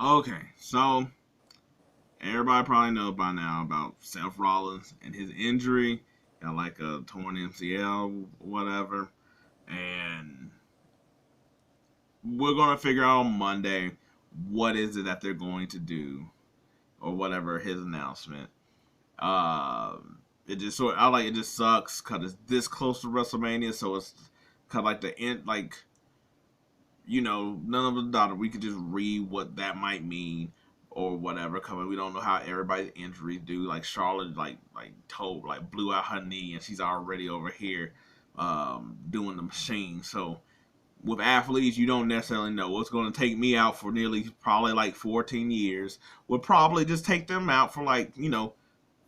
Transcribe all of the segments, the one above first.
Okay, so everybody probably knows by now about Seth Rollins and his injury. Got like a torn MCL, whatever. And we're gonna figure out on Monday what is it that they're going to do or whatever his announcement. Uh, it just sort I like it just sucks because it's this close to WrestleMania, so it's kind of like the end, like none of the data. We could just read what that might mean or whatever. Coming, we don't know how everybody's injuries do. Like Charlotte, blew out her knee, and she's already over here doing the machine. So with athletes, you don't necessarily know what's going to take me out for nearly probably like 14 years. Would probably just take them out for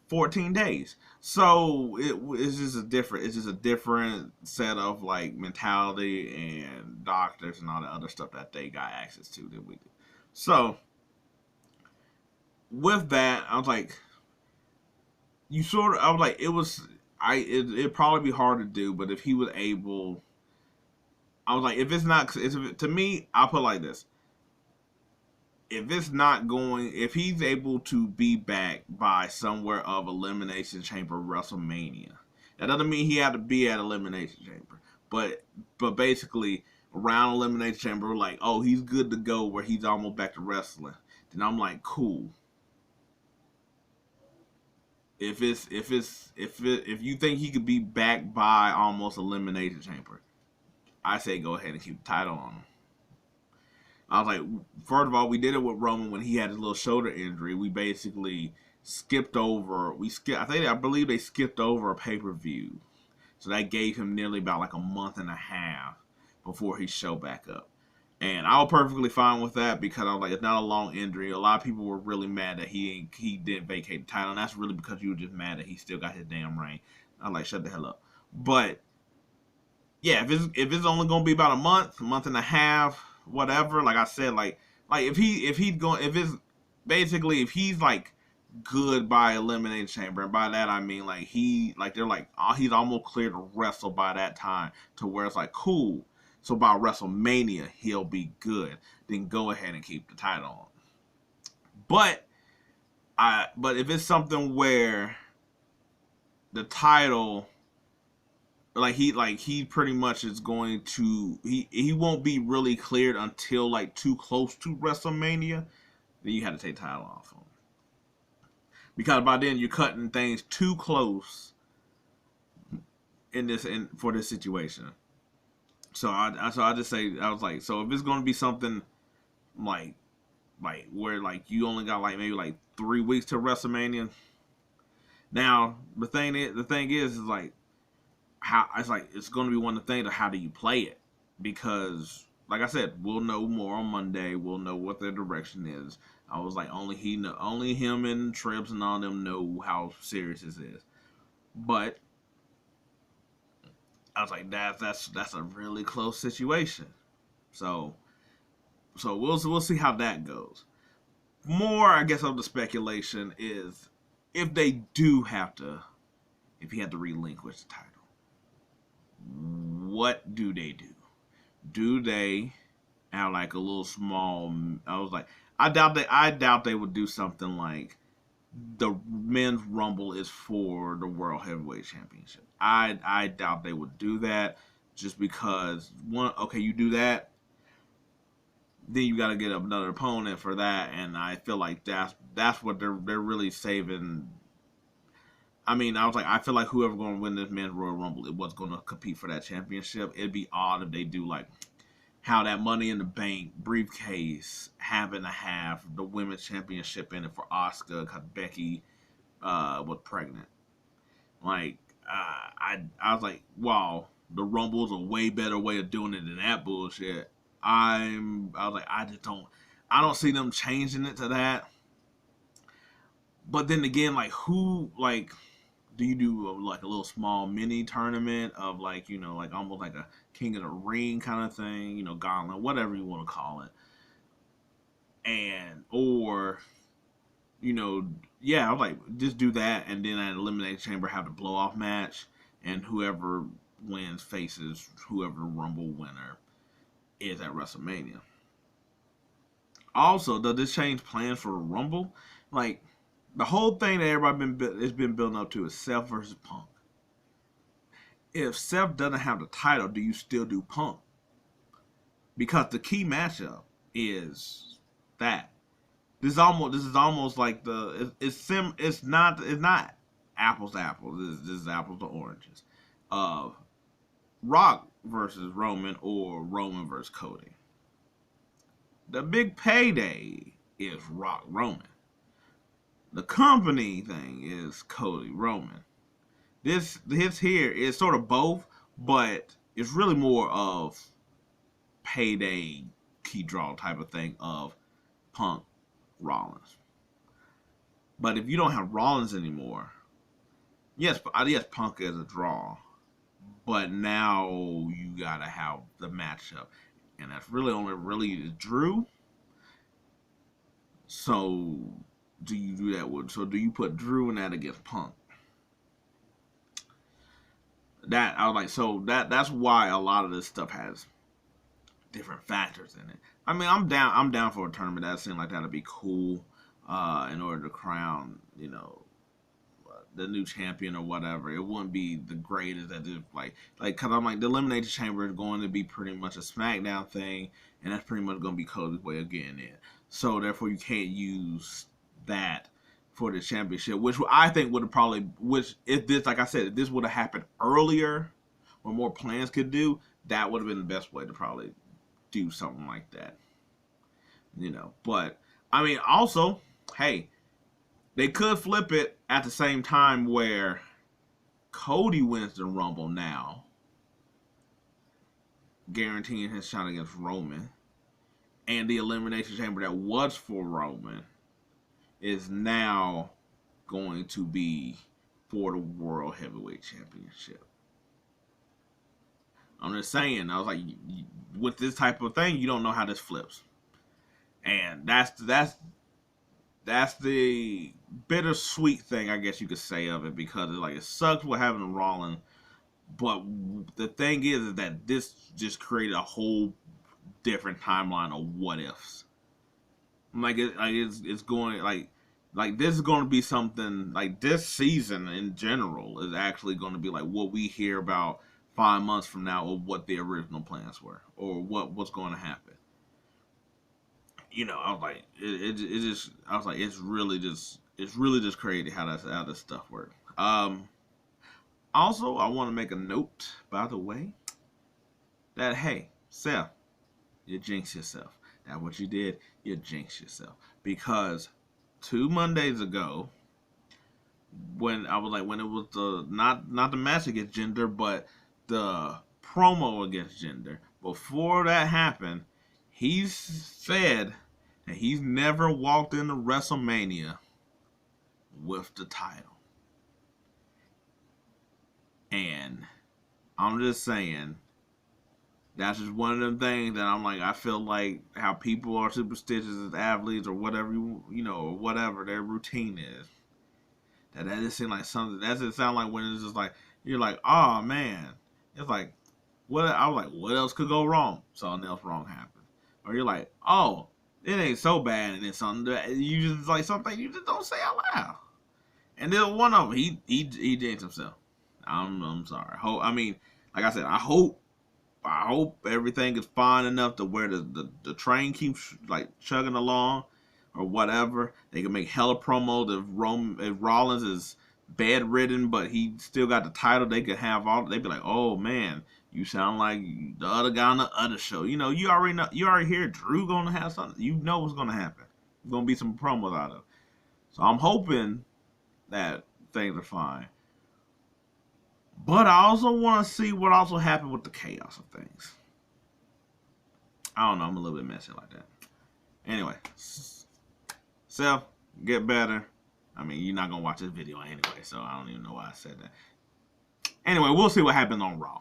14 days. So it's just a different set of like mentality and doctors and all the other stuff that they got access to that we do. So with that, I was like, I was like, it'd probably be hard to do, but if he was able, I was like, if it's not, to me, I'll put it like this: if he's able to be back by somewhere of Elimination Chamber WrestleMania, that doesn't mean he had to be at Elimination Chamber. But basically around Elimination Chamber, like, oh, he's good to go where he's almost back to wrestling. Then I'm like, cool. If you think he could be back by almost Elimination Chamber, I say go ahead and keep the title on him. I was like, first of all, we did it with Roman when he had his little shoulder injury. We basically skipped over. I believe they skipped over a pay per view, so that gave him nearly about like a month and a half before he showed back up. And I was perfectly fine with that because I was like, it's not a long injury. A lot of people were really mad that he didn't vacate the title, and that's really because you were just mad that he still got his damn reign. I'm like, shut the hell up. But yeah, if it's only gonna be about a month and a half, whatever. Like I said, if it's basically if he's like good by Elimination Chamber, and by that I mean they're like he's almost clear to wrestle by that time to where it's like cool. So by WrestleMania he'll be good. Then go ahead and keep the title on. But but if it's something where the title he pretty much is going to he won't be really cleared until like too close to WrestleMania, then you had to take the title off him. Because by then you're cutting things too close for this situation. So I just say I was like, so if it's gonna be something like where like you only got like maybe like 3 weeks to WrestleMania. Now the thing is like how it's going to be one of the things of how do you play it, because like I said, we'll know more on Monday. We'll know what their direction is. I was like, only him and Trips and all them know how serious this is. But I was like, that's a really close situation. So we'll see how that goes. More, I guess, of the speculation is if they do have to, if he had to relinquish the title, what do they do? Do they have like a little small? I was like, I doubt they would do something like the men's rumble is for the world heavyweight championship. I doubt they would do that, just because one, okay, you do that, then you got to get another opponent for that, and I feel like that's what they're really saving. I mean, I was like, I feel like whoever going to win this men's Royal Rumble, it was going to compete for that championship. It'd be odd if they do like how that Money in the Bank briefcase happened to have the women's championship in it for Asuka because Becky was pregnant. Like, I was like, wow, the Rumble's a way better way of doing it than that bullshit. I was like, I don't see them changing it to that. But then again, like who like do you do like a little small mini tournament of like like almost like a King of the Ring kind of thing, gauntlet, whatever you want to call it, and or yeah, I was like just do that, and then at Elimination Chamber have the blow off match, and whoever wins faces whoever the Rumble winner is at WrestleMania. Also, does this change plans for a Rumble? Like, the whole thing that everybody has been building up to is Seth versus Punk. If Seth doesn't have the title, do you still do Punk? Because the key matchup is that this is almost like it's not apples to apples. This is apples to oranges. Rock versus Roman or Roman versus Cody. The big payday is Rock Roman. The company thing is Cody Roman. This here is sort of both, but it's really more of payday key draw type of thing of Punk Rollins. But if you don't have Rollins anymore, yes, Punk is a draw, but now you gotta have the matchup, and that's really only really Drew. So do you do that with? So do you put Drew in that against Punk? That I was like, so that's why a lot of this stuff has different factors in it. I mean, I'm down for a tournament. That seemed like that'd be cool. In order to crown, the new champion or whatever. It wouldn't be the greatest at this, cause I'm like the Elimination Chamber is going to be pretty much a SmackDown thing, and that's pretty much going to be Cody's way of getting in. So therefore, you can't use that for the championship, which I think would have if this, like I said, if this would have happened earlier, or more plans could do, that would have been the best way to probably do something like that. But I mean, also, hey, they could flip it at the same time where Cody wins the Rumble now, guaranteeing his shot against Roman, and the Elimination Chamber that was for Roman is now going to be for the World Heavyweight Championship. I'm just saying, I was like, with this type of thing, you don't know how this flips. And that's the bittersweet thing, I guess you could say, of it, because it sucks with having Rollins, but the thing is that this just created a whole different timeline of what ifs. It's going this is going to be something like this season in general is actually going to be like what we hear about 5 months from now of what the original plans were or what's going to happen. I was like, it's really just crazy how this stuff works. Also, I want to make a note, by the way, that hey, Seth, you jinx yourself. That's what you did. You jinx yourself because 2 Mondays ago, when it was not the match against Jinder, but the promo against Jinder. Before that happened, he said that he's never walked into WrestleMania with the title. And I'm just saying, that's just one of them things that I'm like, I feel like how people are superstitious as athletes or whatever, or whatever their routine is. That just seems like something, that just sound like when it's just like, you're like, oh man. It's like, I was like, what else could go wrong? Something else wrong happened. Or you're like, oh, it ain't so bad, and then something that you just like something you just don't say out loud. And then one of them, he jinxed himself. I'm sorry. I mean, like I said, I hope everything is fine enough to where the train keeps chugging along or whatever. They can make hella promos if Rollins is bedridden, but he still got the title. They could have they'd be like, oh man, you sound like the other guy on the other show. You already hear Drew gonna have something. You know what's gonna happen. There's gonna be some promos out of it. So I'm hoping that things are fine. But I also want to see what also happened with the chaos of things. I don't know. I'm a little bit messy like that. Anyway, Seth, get better. I mean, you're not going to watch this video anyway, so I don't even know why I said that. Anyway, we'll see what happens on Raw.